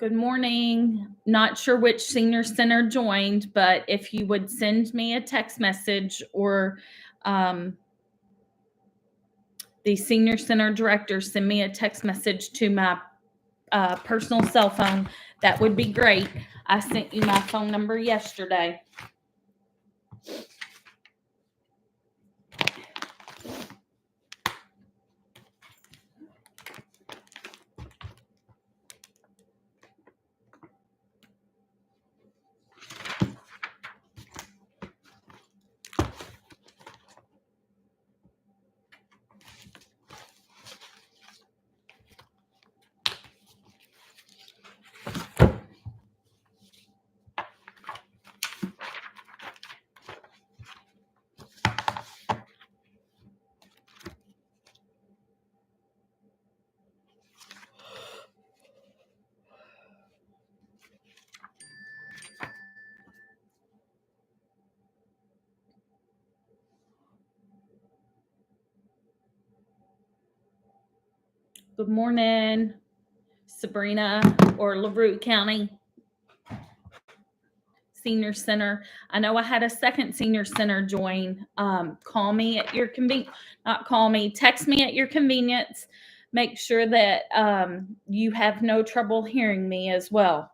Good morning. Not sure which senior center joined, but if you would send me a text message or um, the senior center director send me a text message to my personal cell phone, that would be great. I sent you my phone number yesterday. Good morning, Sabrina or LaRue County Senior Center. I know I had a second senior center join. Call me at your not call me, text me at your convenience. Make sure that you have no trouble hearing me as well.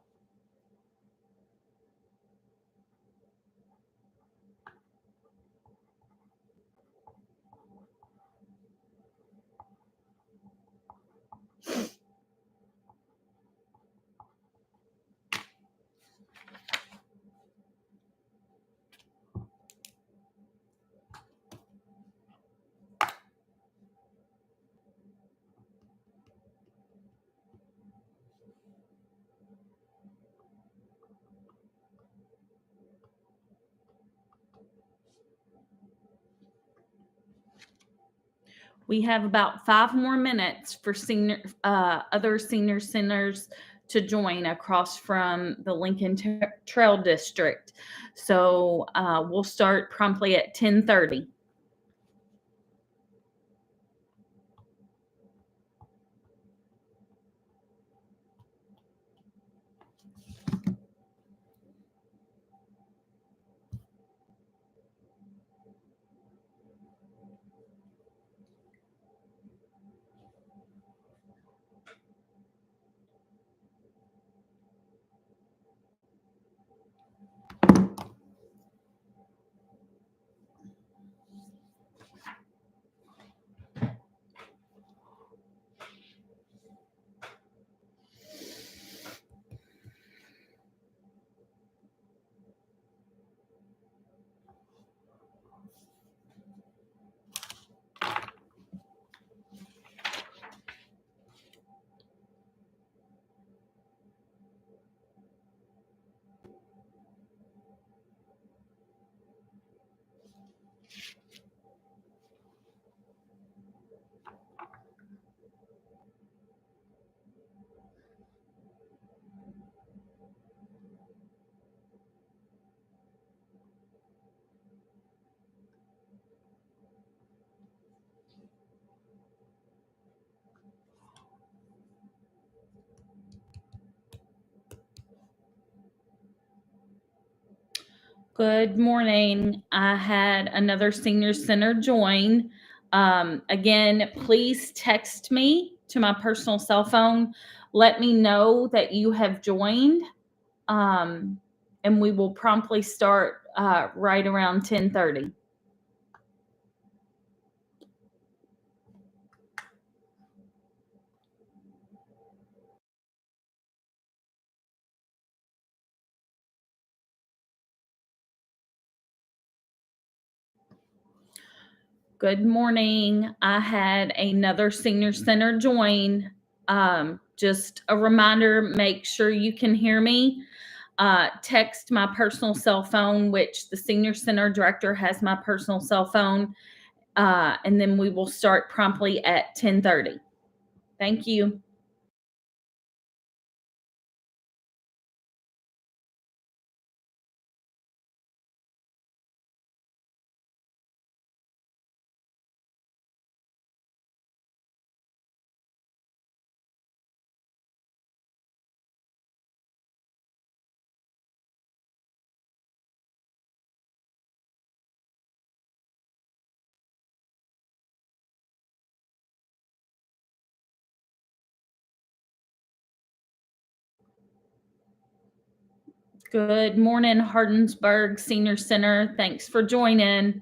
We have about 5 more minutes for other senior centers to join across from the Lincoln Trail District. So we'll start promptly at 10:30. Good morning. I had another senior center join. Again, please text me to my personal cell phone. Let me know that you have joined, and we will promptly start right around 10:30. Good morning. I had another senior center join. Just a reminder, make sure you can hear me. Text my personal cell phone, which the senior center director has my personal cell phone. And then we will start promptly at 10:30. Thank you. Good morning, Hardensburg Senior Center. Thanks for joining.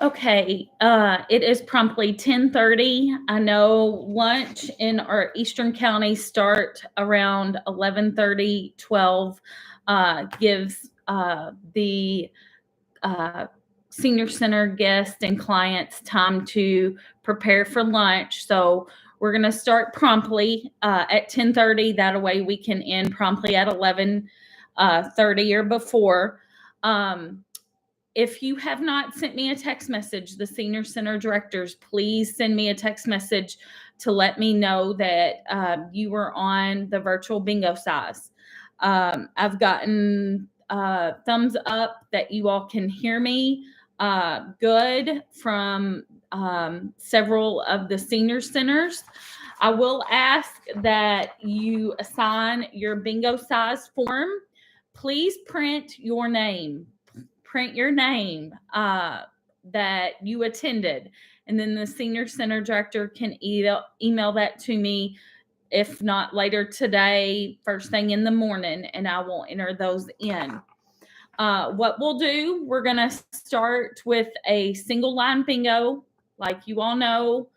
Okay, it is promptly 10:30. I know lunch in our Eastern County start around 11:30, 12. Gives the senior center guests and clients time to prepare for lunch. So we're going to start promptly at 10:30. That way we can end promptly at 11:30 or before. If you have not sent me a text message, the senior center directors, please send me a text message to let me know that you were on the virtual BingoCize. I've gotten thumbs up that you all can hear me good from several of the senior centers. I will ask that you assign your BingoCize form. Please print your name. Print your name that you attended, and then the senior center director can email that to me, if not later today, first thing in the morning, and I will enter those in. What we'll do, we're going to start with a single line bingo. Like you all know,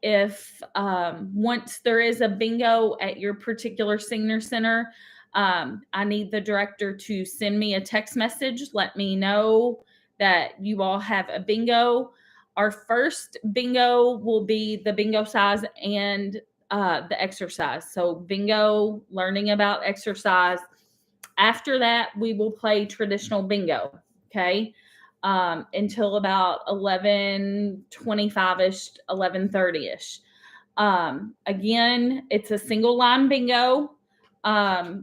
if once there is a bingo at your particular senior center, I need the director to send me a text message. Let me know that you all have a bingo. Our first bingo will be the BingoCize and the exercise. So bingo, learning about exercise. After that, we will play traditional bingo. Okay. Until about 11:25ish, 11:30ish. Again, it's a single line bingo.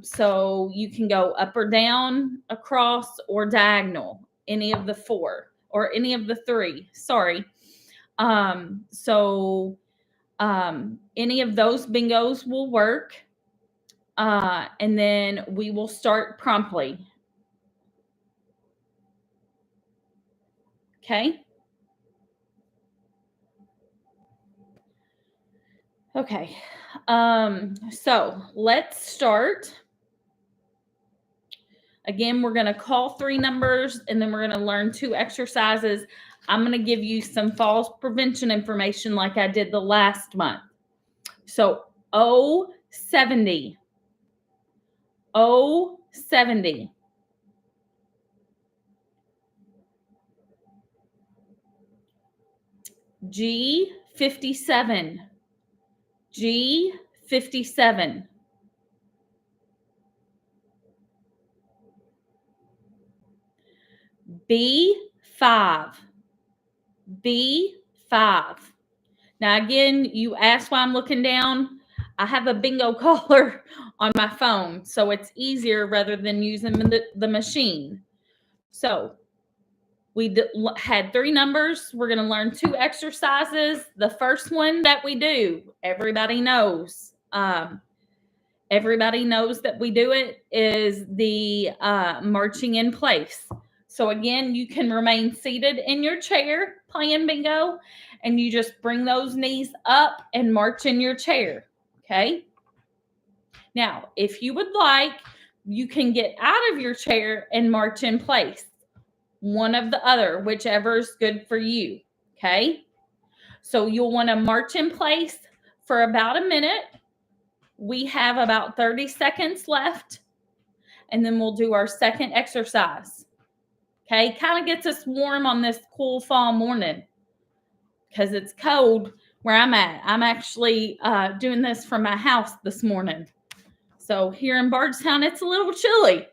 So you can go up or down, across, or diagonal, any of the four or any of the three. Sorry. So any of those bingos will work. And then we will start promptly. Okay. Okay. So let's start. Again, we're going to call 3 numbers and then we're going to learn 2 exercises. I'm going to give you some falls prevention information like I did the last month. So O70, O70, G57, G57, B5, B5. Now, again, you asked why I'm looking down. I have a bingo caller on my phone, so it's easier rather than using the machine. So we had 3 numbers. We're going to learn 2 exercises. The first one that we do, everybody knows. Everybody knows that we do it, is the marching in place. So again, you can remain seated in your chair playing bingo, and you just bring those knees up and march in your chair, okay? Now, if you would like, you can get out of your chair and march in place. One of the other, whichever is good for you, okay? So you'll want to march in place for about a minute. We have about 30 seconds left, and then we'll do our second exercise. Okay, kind of gets us warm on this cool fall morning because it's cold where I'm at. I'm actually doing this from my house this morning. So here in Bardstown, it's a little chilly.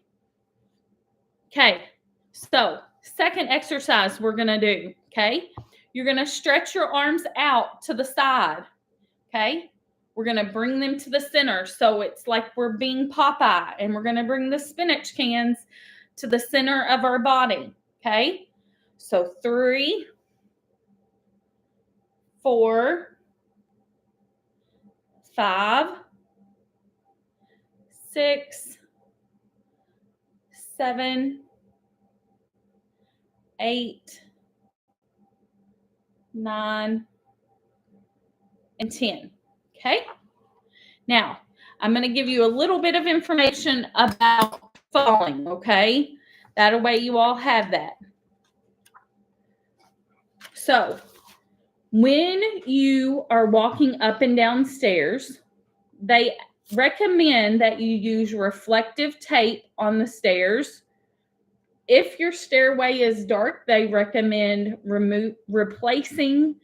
Okay, so second exercise we're going to do, okay? You're going to stretch your arms out to the side, okay? We're going to bring them to the center. So it's like we're being Popeye, and we're going to bring the spinach cans to the center of our body, okay? So 3, 4, 5, 6, 7, 8, 9, and 10, okay? Now, I'm going to give you a little bit of information about falling, okay? That way you all have that. So, when you are walking up and down stairs, they recommend that you use reflective tape on the stairs. If your stairway is dark, they recommend replacing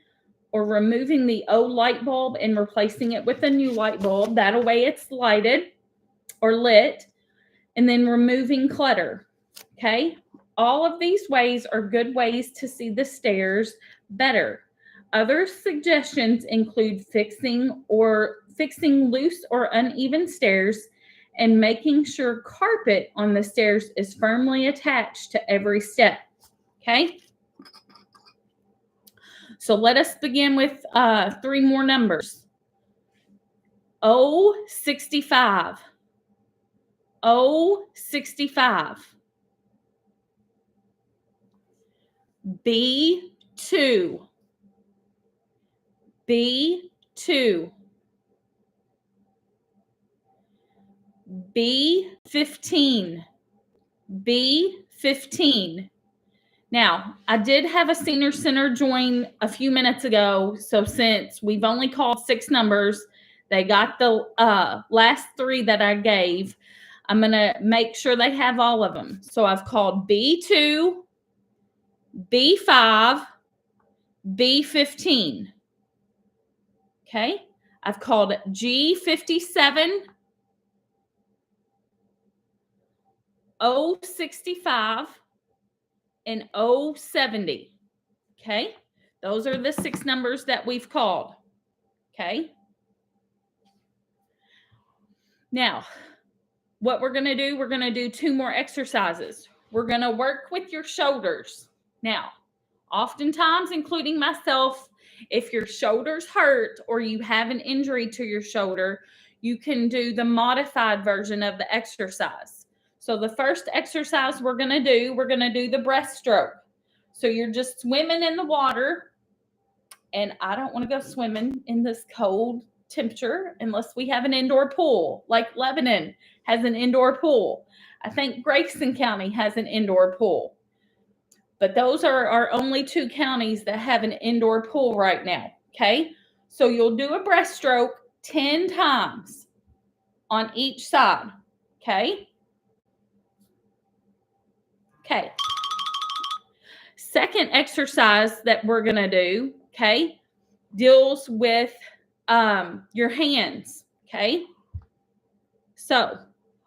or removing the old light bulb and replacing it with a new light bulb. That way it's lighted or lit. And then removing clutter. Okay? All of these ways are good ways to see the stairs better. Other suggestions include fixing loose or uneven stairs and making sure carpet on the stairs is firmly attached to every step. Okay? So let us begin with 3 more numbers. O65. O65. B2. B2. B15. B15. Now, I did have a senior center join a few minutes ago, so since we've only called 6 numbers, they got the last 3 that I gave. I'm going to make sure they have all of them. So I've called B2, B5, B15. Okay? I've called G57, O65, and O70. Okay? Those are the 6 numbers that we've called. Okay? Now, what we're going to do 2 more exercises. We're going to work with your shoulders. Now, oftentimes, including myself, if your shoulders hurt or you have an injury to your shoulder, you can do the modified version of the exercise. So the first exercise we're going to do the breaststroke. So you're just swimming in the water, and I don't want to go swimming in this cold temperature unless we have an indoor pool, like Lebanon has an indoor pool. I think Grayson County has an indoor pool. But those are our only 2 counties that have an indoor pool right now, okay? So you'll do a breaststroke 10 times on each side, okay? Okay. Second exercise that we're going to do, okay, deals with your hands, okay? So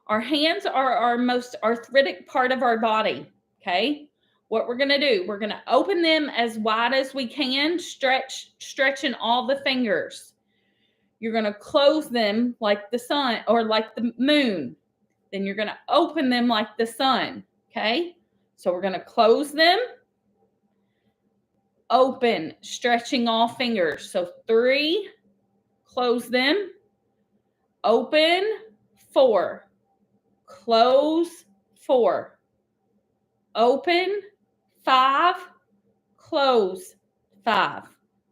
our hands are our most arthritic part of our body, okay? What we're going to do, we're going to open them as wide as we can, stretching all the fingers. You're going to close them like the sun or like the moon. Then you're going to open them like the sun, okay? So we're going to close them, open, stretching all fingers. So 3, close them, open, 4, close, 4, open, 5, close, 5.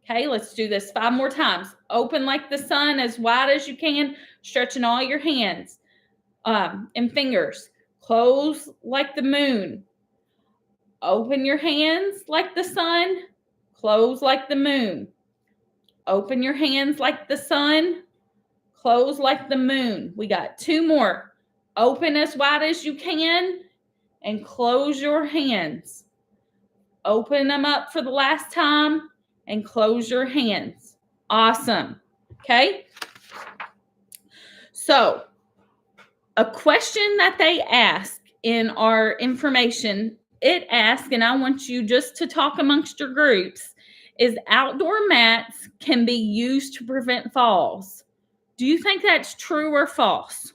Okay, let's do this 5 more times. Open like the sun, as wide as you can, stretching all your hands and fingers. Close like the moon. Open your hands like the sun. Close like the moon. Open your hands like the sun. Close like the moon. We got 2 more. Open as wide as you can and close your hands. Open them up for the last time and close your hands. Awesome. Okay. So a question that they ask in our information, it asks, and I want you just to talk amongst your groups, is outdoor mats can be used to prevent falls. Do you think that's true or false?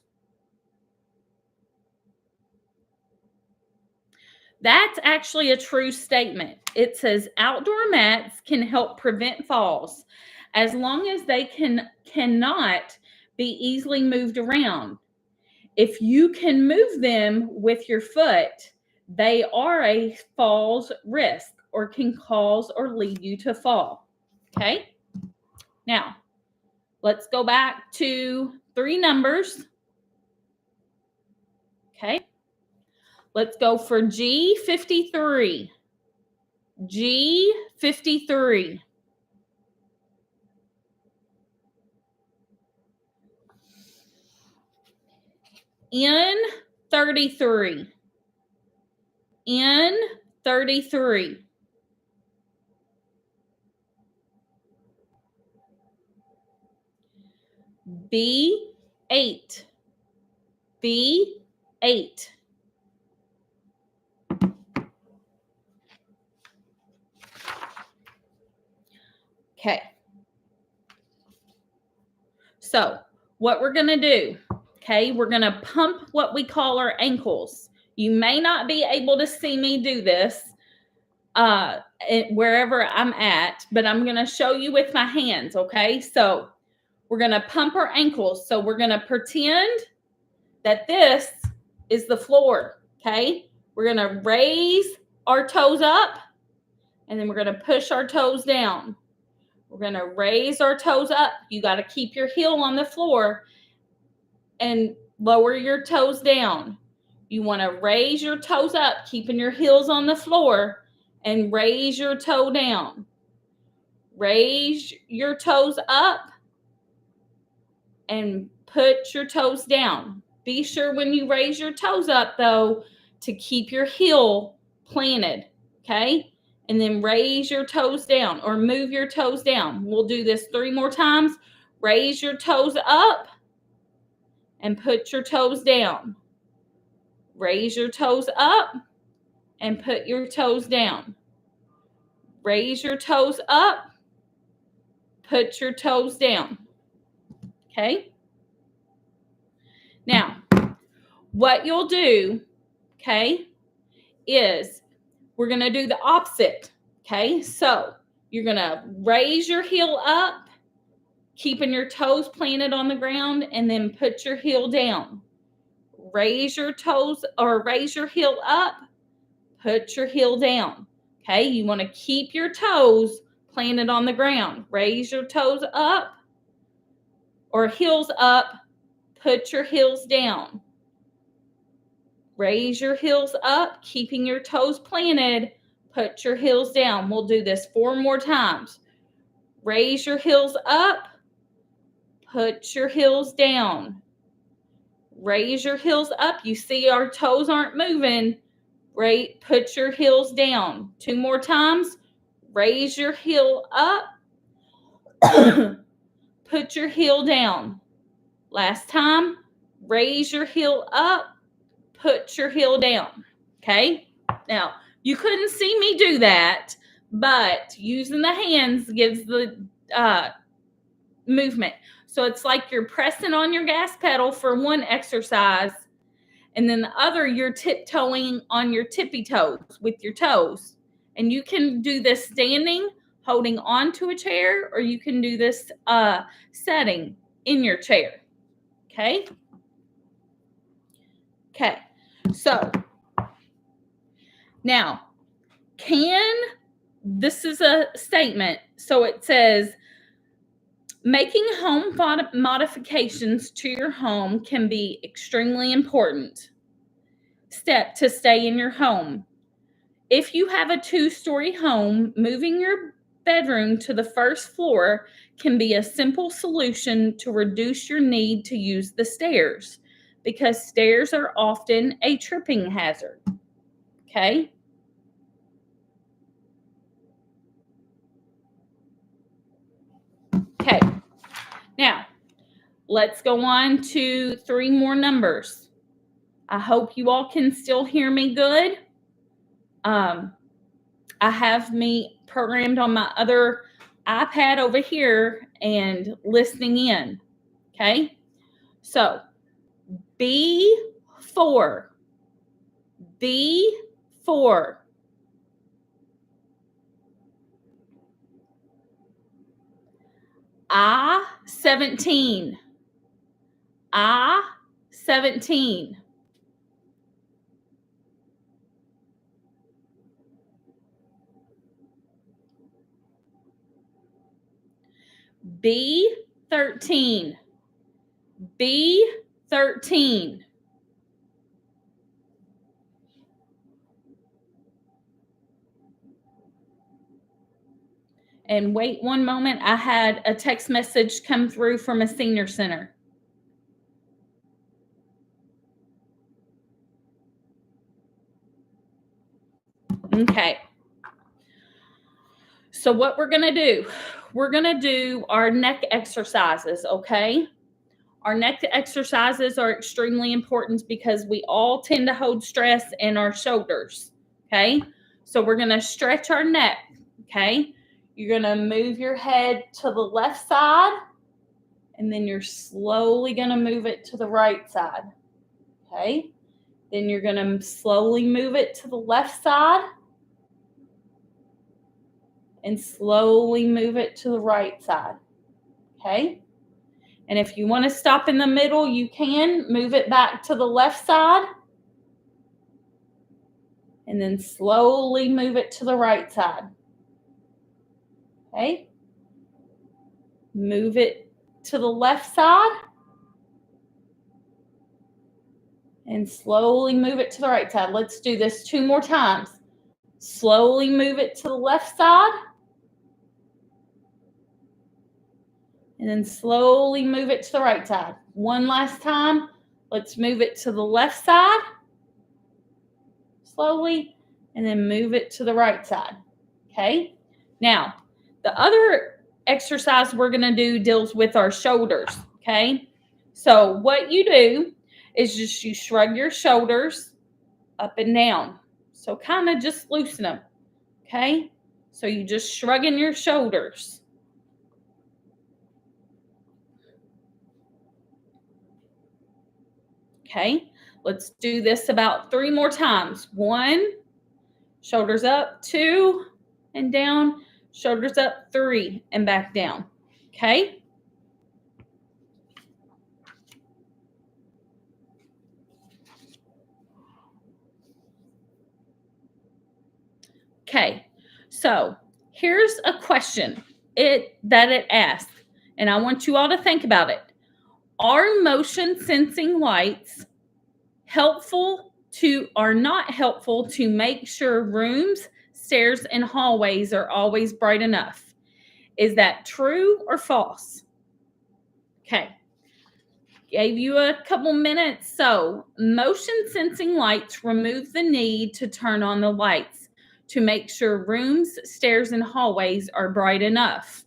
That's actually a true statement. It says outdoor mats can help prevent falls as long as they cannot be easily moved around. If you can move them with your foot, they are a falls risk or can cause or lead you to fall. Okay? Now, let's go back to 3 numbers. Okay? Let's go for G53. G53. N33. N33. B8. B8. Okay. So what we're going to do, okay, we're going to pump what we call our ankles. You may not be able to see me do this wherever I'm at, but I'm going to show you with my hands, okay? So we're going to pump our ankles. So we're going to pretend that this is the floor, okay? We're going to raise our toes up, and then we're going to push our toes down. We're going to raise our toes up. You got to keep your heel on the floor and lower your toes down. You want to raise your toes up, keeping your heels on the floor, and raise your toe down. Raise your toes up and put your toes down. Be sure when you raise your toes up, though, to keep your heel planted, okay? And then raise your toes down or move your toes down. We'll do this 3 more times. Raise your toes up and put your toes down. Raise your toes up and put your toes down. Raise your toes up, put your toes down. Okay? Now, what you'll do, okay, is we're going to do the opposite. Okay? So, you're going to raise your heel up, keeping your toes planted on the ground, and then put your heel down. Raise your toes or raise your heel up, put your heel down. Okay, you want to keep your toes planted on the ground. Raise your toes up or heels up, put your heels down. Raise your heels up, keeping your toes planted, put your heels down. We'll do this 4 more times. Raise your heels up, put your heels down. Raise your heels up. You see our toes aren't moving. Right, put your heels down. 2 more times. Raise your heel up. Put your heel down. Last time. Raise your heel up. Put your heel down. Okay? Now, you couldn't see me do that, but using the hands gives the movement. So it's like you're pressing on your gas pedal for one exercise, And then the other, you're tiptoeing on your tippy toes with your toes. And you can do this standing, holding on to a chair, or you can do this setting in your chair. Okay? Okay. So now, this is a statement. So it says, making home modifications to your home can be extremely important step to stay in your home. If you have a 2-story home, moving your bedroom to the first floor can be a simple solution to reduce your need to use the stairs, because stairs are often a tripping hazard. Okay? Okay. Now, let's go on to 3 more numbers. I hope you all can still hear me good. I have me programmed on my other iPad over here and listening in. Okay? So, B4. B4. I-17. I-17. B13. B13. And wait one moment, I had a text message come through from a senior center. Okay. So what we're going to do our neck exercises, okay? Our neck exercises are extremely important because we all tend to hold stress in our shoulders, okay? So we're going to stretch our neck, okay? You're going to move your head to the left side, and then you're slowly going to move it to the right side, okay? Then you're going to slowly move it to the left side, and slowly move it to the right side, okay? And if you want to stop in the middle, you can move it back to the left side, and then slowly move it to the right side, okay? Move it to the left side, and slowly move it to the right side. Let's do this 2 more times. Slowly move it to the left side, and then slowly move it to the right side. One last time. Let's move it to the left side, slowly, and then move it to the right side. Okay? Now, the other exercise we're going to do deals with our shoulders. Okay? So what you do is just you shrug your shoulders up and down. So kind of just loosen them. Okay? So you just shrugging your shoulders. Okay, let's do this about 3 more times. 1, shoulders up, 2, and down, shoulders up, 3, and back down. Okay? Okay, so here's a question that it asks, and I want you all to think about it. Are motion sensing lights helpful to or not helpful to make sure rooms, stairs, and hallways are always bright enough? Is that true or false? Okay. Gave you a couple minutes. So, motion sensing lights remove the need to turn on the lights to make sure rooms, stairs, and hallways are bright enough.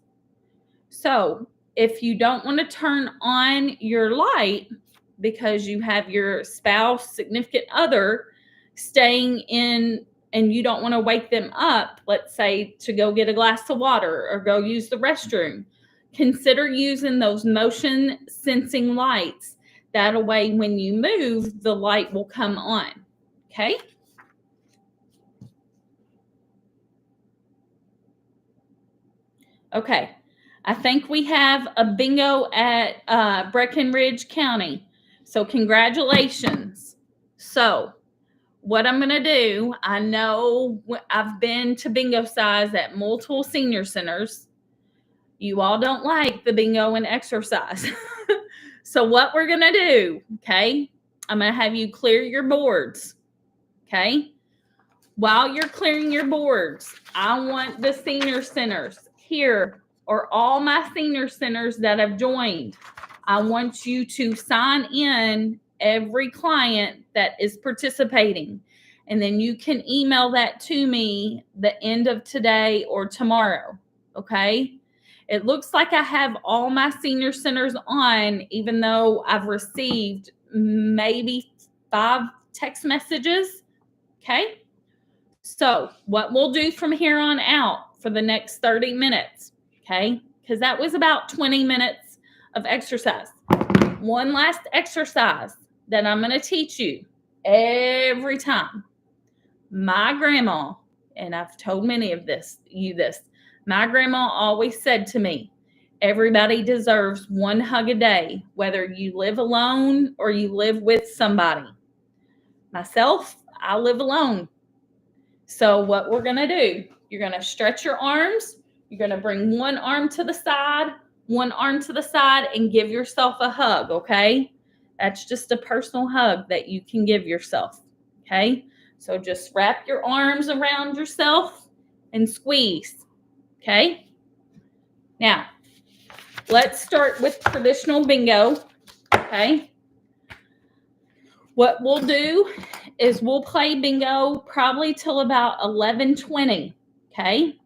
So, if you don't want to turn on your light because you have your spouse, significant other staying in and you don't want to wake them up, let's say to go get a glass of water or go use the restroom, consider using those motion sensing lights That way, when you move, the light will come on. Okay? Okay. I think we have a bingo at Breckenridge County. So congratulations. So what I'm going to do, I know I've been to BingoCize at multiple senior centers. You all don't like the bingo and exercise. So what we're going to do, okay, I'm going to have you clear your boards, okay? While you're clearing your boards, I want the senior centers here, or all my senior centers that have joined. I want you to sign in every client that is participating. And then you can email that to me the end of today or tomorrow, okay? It looks like I have all my senior centers on, even though I've received maybe 5 text messages, okay? So what we'll do from here on out for the next 30 minutes, okay? Because that was about 20 minutes of exercise. One last exercise that I'm going to teach you every time. My grandma, and I've told many of you this, my grandma always said to me, everybody deserves one hug a day, whether you live alone or you live with somebody. Myself, I live alone. So what we're going to do, you're going to stretch your arms. You're going to bring one arm to the side, and give yourself a hug, okay? That's just a personal hug that you can give yourself, okay? So just wrap your arms around yourself and squeeze, okay? Now, let's start with traditional bingo, okay? What we'll do is we'll play bingo probably till about 11:20, okay?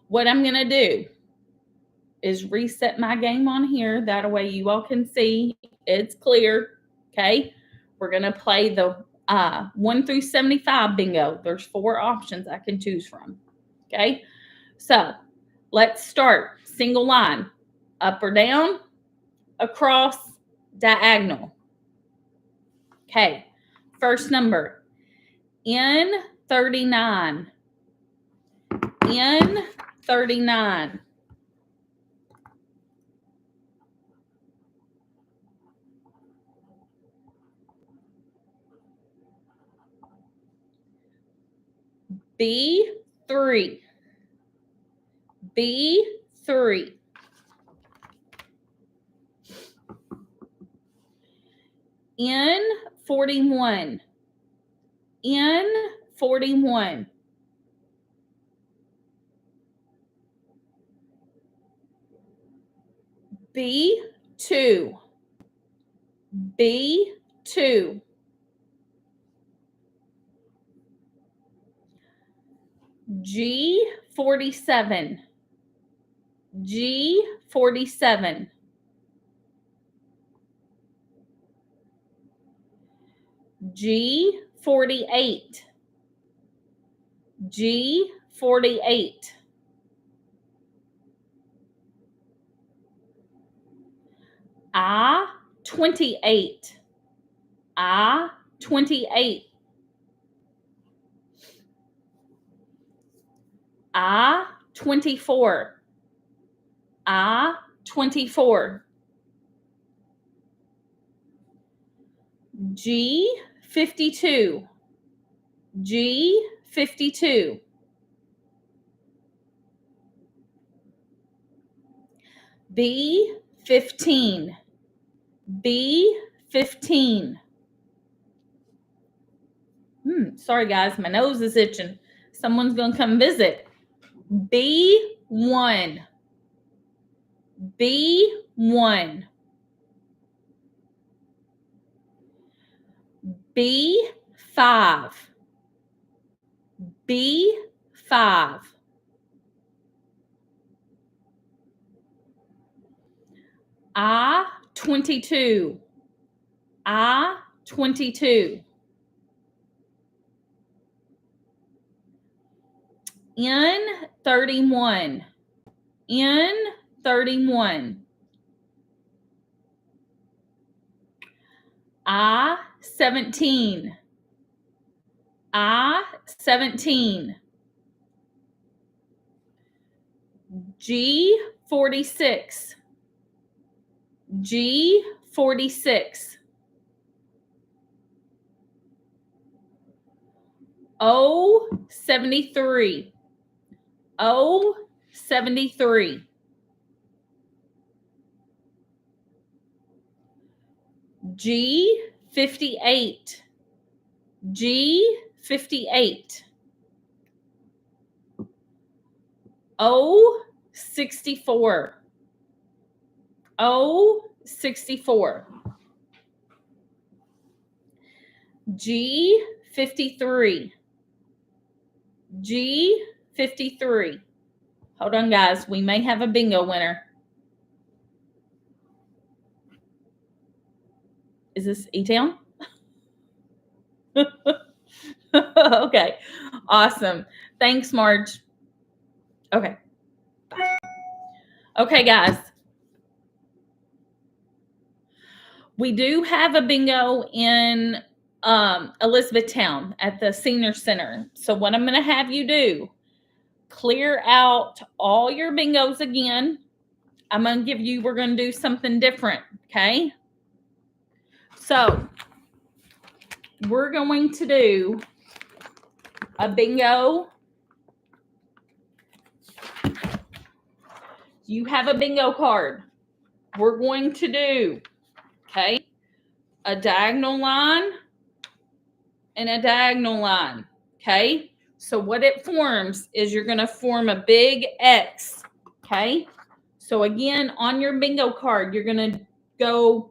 What I'm going to do is reset my game on here. That way you all can see it's clear, okay? We're going to play the 1 through 75 bingo. There's 4 options I can choose from, okay? So let's start. Single line, up or down, across, diagonal. Okay, first number, N39. N39. B3. B3. N41. N41. B2. B2. G47. G47. G48. G48. I28. I28. I24. I24. G52. G52. B15. B15. Sorry guys, my nose is itching. Someone's gonna come visit. B1. B1. B5. B5. I22. I22. N31. N31. I-17. I-17. G-46. G-46. O-73. O-73. G-58. G-58. O-64. O-64. G-53. G-53. Hold on, guys. We may have a bingo winner. Is this E-Town? Okay. Awesome. Thanks, Marge. Okay. Bye. Okay, guys. We do have a bingo in Elizabethtown at the senior center. So what I'm going to have you do, clear out all your bingos again. I'm going to give you, we're going to do something different. Okay. So we're going to do a bingo. You have a bingo card. We're going to do, okay, a diagonal line and a diagonal line. Okay. So what it forms is you're going to form a big X. Okay. So again, on your bingo card, you're going to go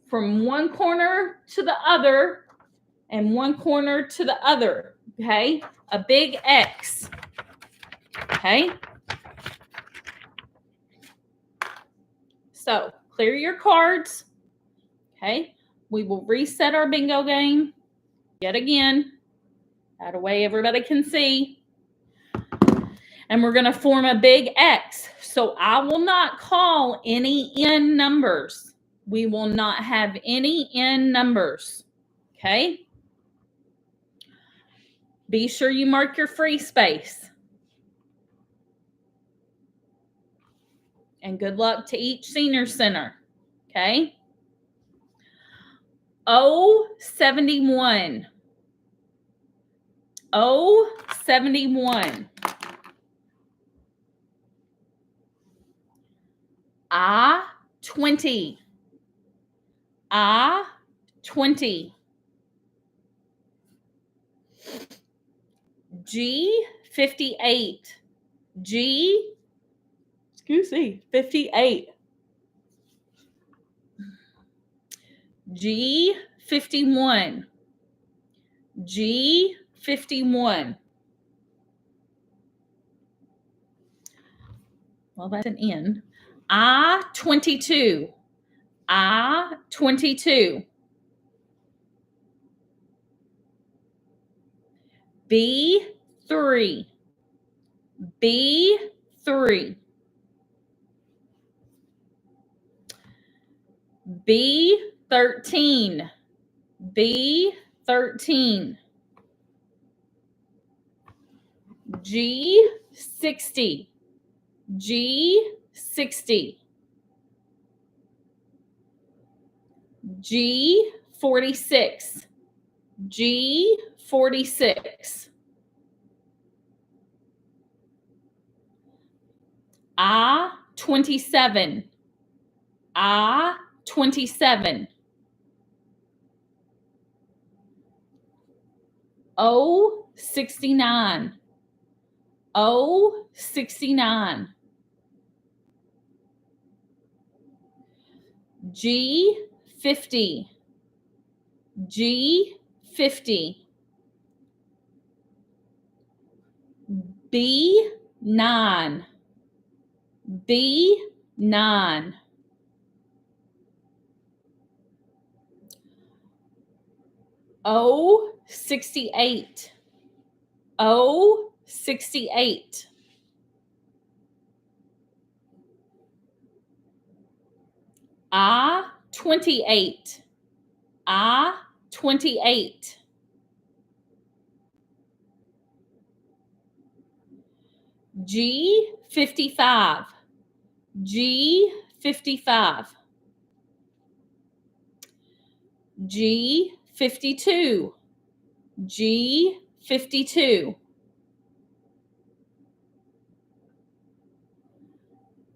from one corner to the other and one corner to the other. Okay. A big X. Okay. So clear your cards. Okay. We will reset our bingo game yet again. That way everybody can see. And we're going to form a big X. So I will not call any N numbers. We will not have any N numbers. Okay? Be sure you mark your free space. And good luck to each senior center. Okay? O-71. O-71. I-20. I-20. G-58. G-58. G-51. G-51. Well, that's an N. I-22. I-22. B-3. B-3. B-13. B-13. G-60. G-60. G-46. G-46. I-27. I-27. O-69. O-69. G-50. G-50. B-9. B-9. O-68. O-68. I-28. I 28. G 55. G 55. G 52. G 52.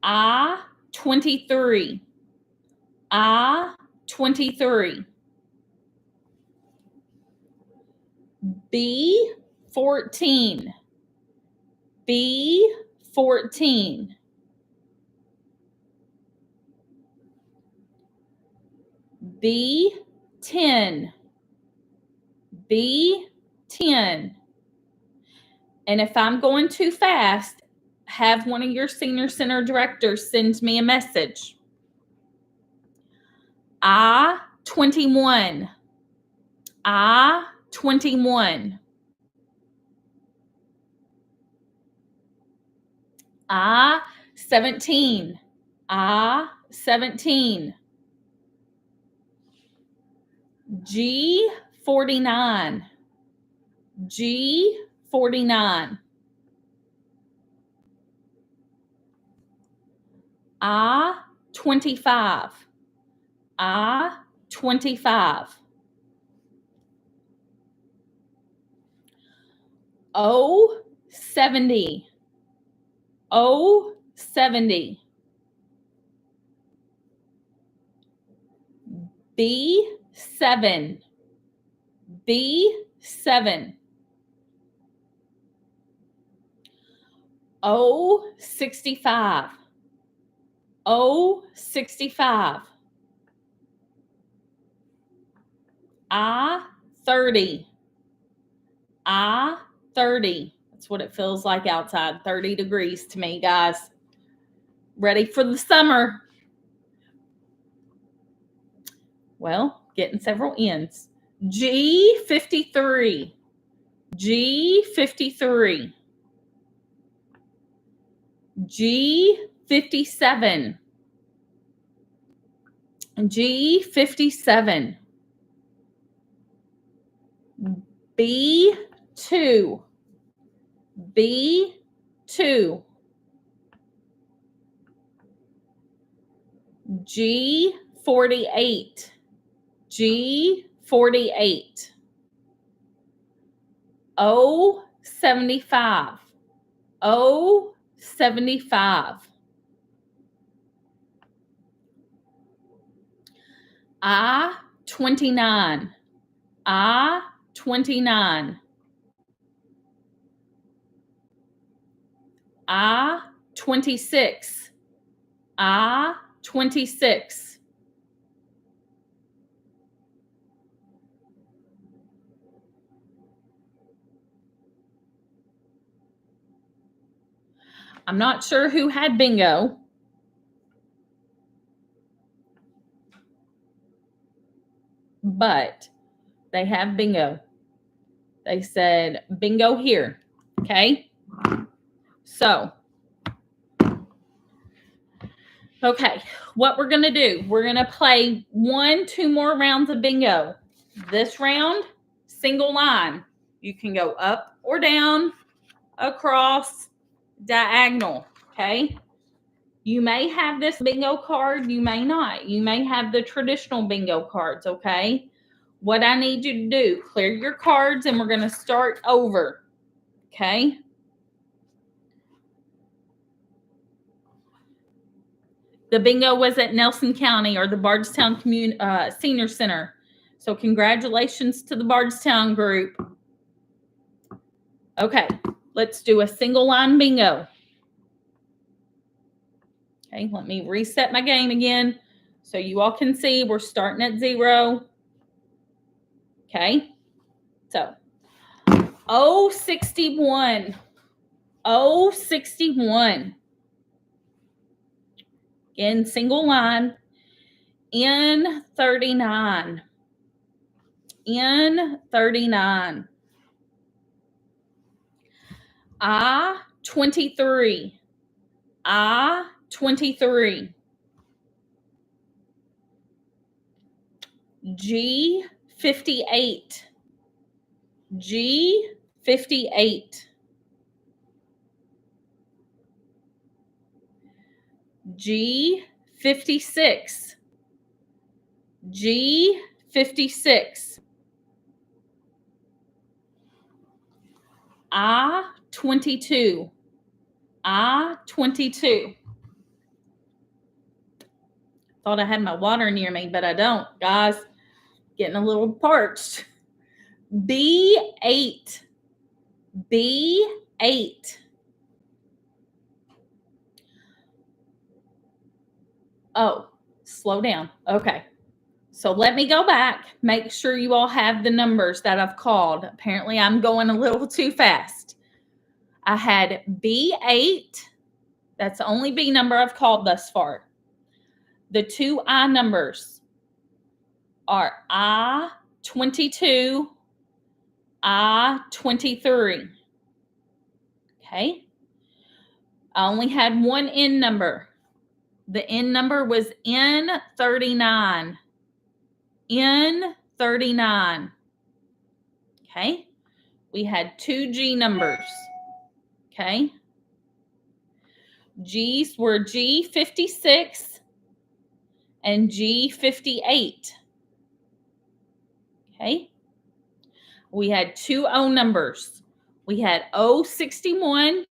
I 23. I 23. B 14. B 14. B 10. B 10. And if I'm going too fast, have one of your senior center directors send me a message. I 21. I 21. I 17. I 17. G 49. G 49. I 25. I 25. O 70. O 70. B 7. B 7. O 65. O 65. I 30. I 30. That's what it feels like outside. 30 degrees to me, guys. Ready for the summer. Well, getting several N's. G 53. G 53. G 57. G 57. B 2. B 2. G 48. G 48. O 75. O 75. I 29. I 29. I 26. I 26. I'm not sure who had bingo. But they have bingo. They said bingo here. Okay. So, okay, what we're going to do, we're going to play 2 more rounds of bingo. This round, single line. You can go up or down, across, diagonal. Okay. You may have this bingo card. You may not. You may have the traditional bingo cards. Okay. What I need you to do, clear your cards and we're going to start over. Okay. The bingo was at Nelson County or the Bardstown Senior Center. So congratulations to the Bardstown group. Okay, let's do a single line bingo. Okay, let me reset my game again so you all can see we're starting at 0. Okay, so 061. 061. Again, single line. N39. N39. I-23. I-23. G58. G58. G56. G56. I22. I22. Thought I had my water near me, but I don't, guys. Getting a little parched. B8. B8. Oh, slow down. Okay. So let me go back. Make sure you all have the numbers that I've called. Apparently, I'm going a little too fast. I had B8. That's the only B number I've called thus far. The two I numbers are I22, I23. Okay. I only had one N number. The N number was N39. N39. Okay. We had two G numbers. Okay. G's were G56 and G58. Okay. We had two O numbers. We had O61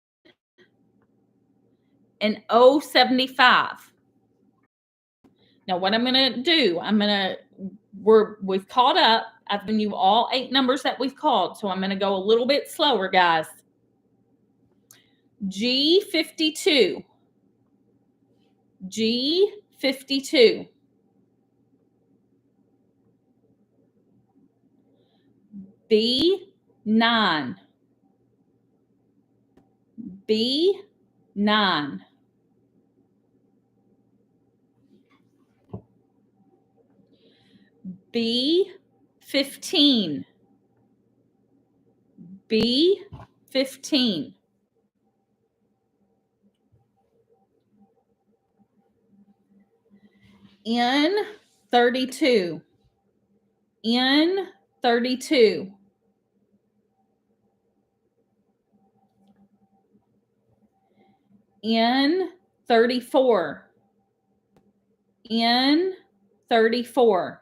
and O75. Now what I'm going to do, we've caught up. I've given you all 8 numbers that we've called, so I'm going to go a little bit slower, guys. G52. G52. B9. B9. B15. B15. N32. N32. N34. N34.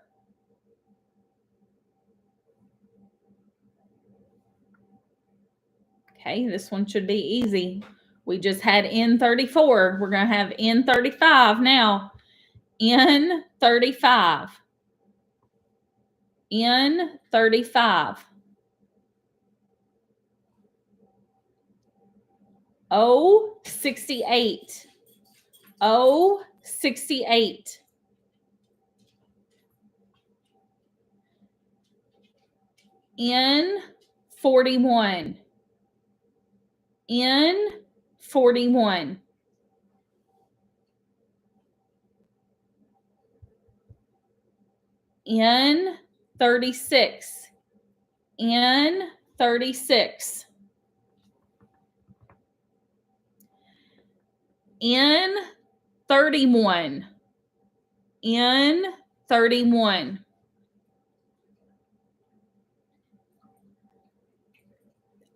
Okay, this one should be easy. We just had N34. We're going to have N35 now. N35. N35. O68. O68. N41. N41. N36. N36. N31. N31.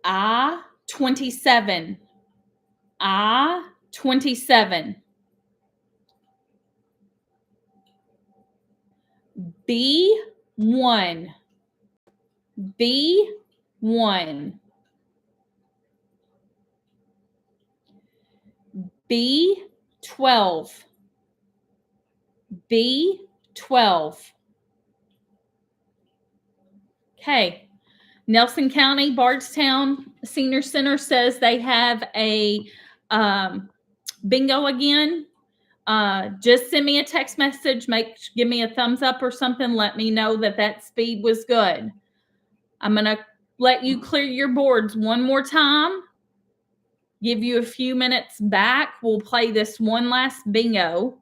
I27. I27. B1. B1. B12. B12. Okay. Nelson County, Bardstown Senior Center says they have a bingo again. Just send me a text message. Give me a thumbs up or something. Let me know that speed was good. I'm going to let you clear your boards one more time. Give you a few minutes back. We'll play this one last bingo.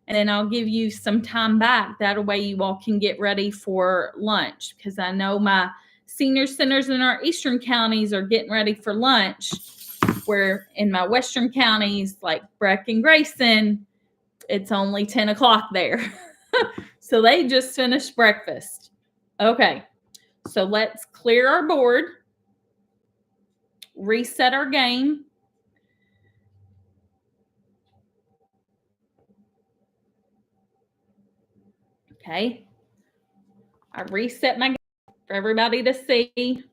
And then I'll give you some time back. That way you all can get ready for lunch. Because I know my senior centers in our eastern counties are getting ready for lunch. Where in my western counties, like Breck and Grayson, it's only 10 o'clock there. So they just finished breakfast. Okay, so let's clear our board, reset our game. Okay, I reset my game for everybody to see.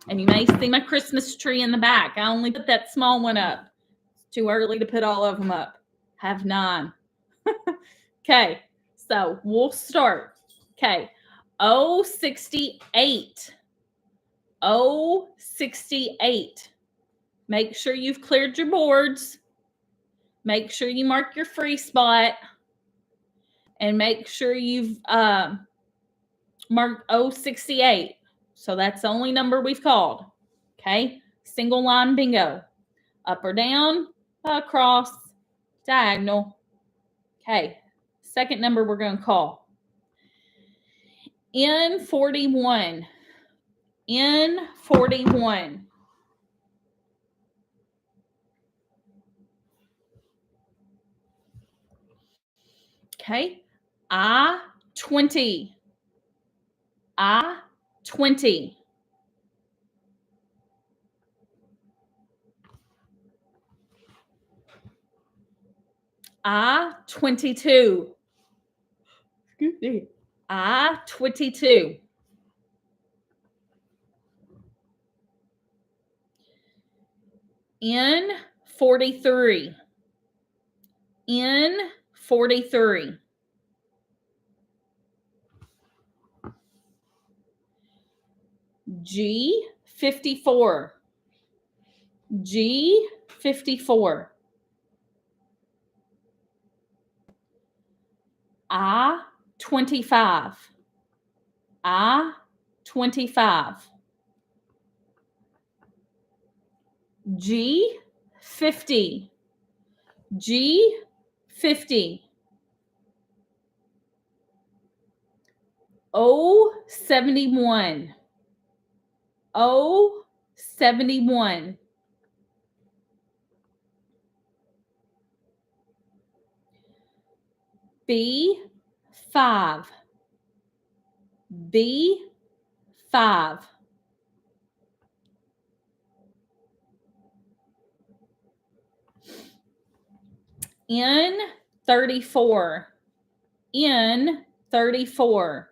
And you may see my Christmas tree in the back. I only put that small one up. It's too early to put all of them up. Have 9. Okay, so we'll start. Okay, 068. 068. Make sure you've cleared your boards. Make sure you mark your free spot. And make sure you've marked 068. So that's the only number we've called. Okay, single line bingo. Up or down, across, diagonal. Okay, second number we're going to call. N41. N41. Okay, I20. I20. I22. Excuse me. I22. N43. N43. G54. G54. I25. I25. G50. G50. O71. O71. B5. B5. N34. N34.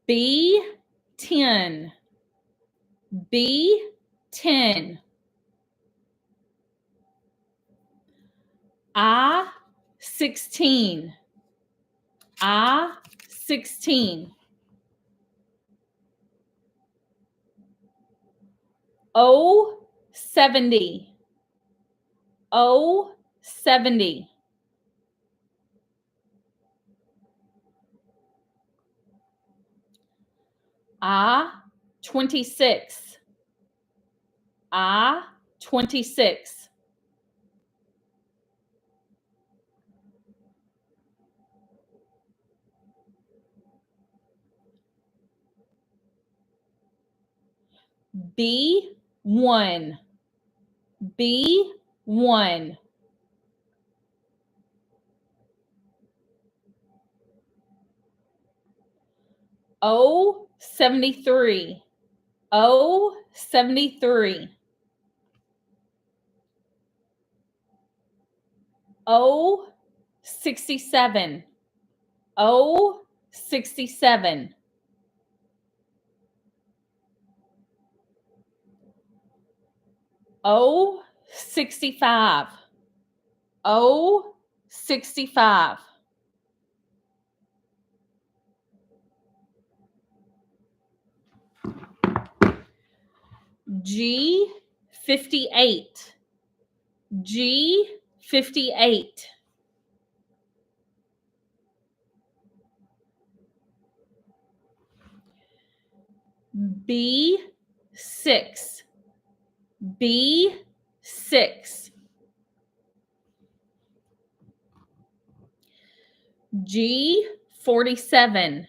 B10. B10. I16. I16. O70. O70. I26. I26. B1. B1. O73. O73. O67. O67. O65. O65. G58. G58. B6. B6. G47.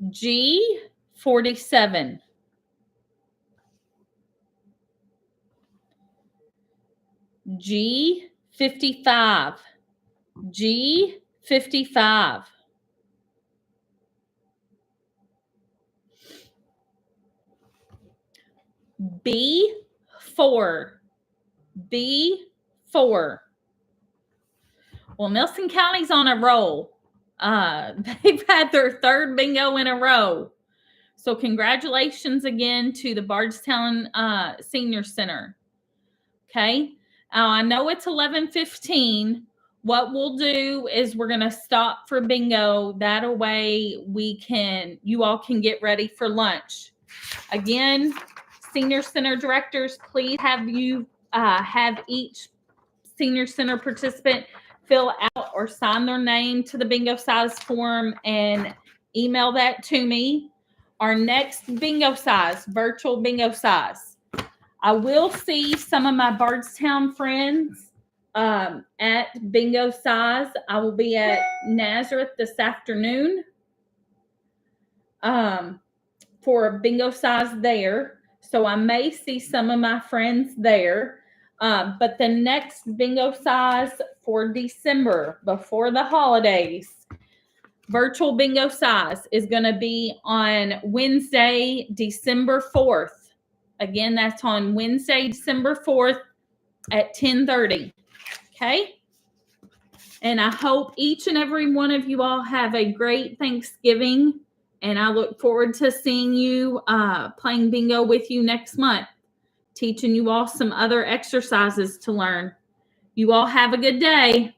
G47. G55. G55. B4. B4. Well, Nelson County's on a roll. They've had their third bingo in a row. So congratulations again to the Bardstown Senior Center. Okay. I know it's 11:15. What we'll do is we're going to stop for bingo. That way you all can get ready for lunch. Again, Senior Center directors, please have each Senior Center participant fill out or sign their name to the BingoCize form and email that to me. Our next BingoCize, virtual BingoCize. I will see some of my Bardstown friends at BingoCize. I will be at Nazareth this afternoon for BingoCize there. So I may see some of my friends there. But the next BingoCize for December, before the holidays, virtual BingoCize is going to be on Wednesday, December 4th. Again, that's on Wednesday, December 4th at 10:30. Okay? And I hope each and every one of you all have a great Thanksgiving. And I look forward to seeing you playing bingo with you next month, teaching you all some other exercises to learn. You all have a good day.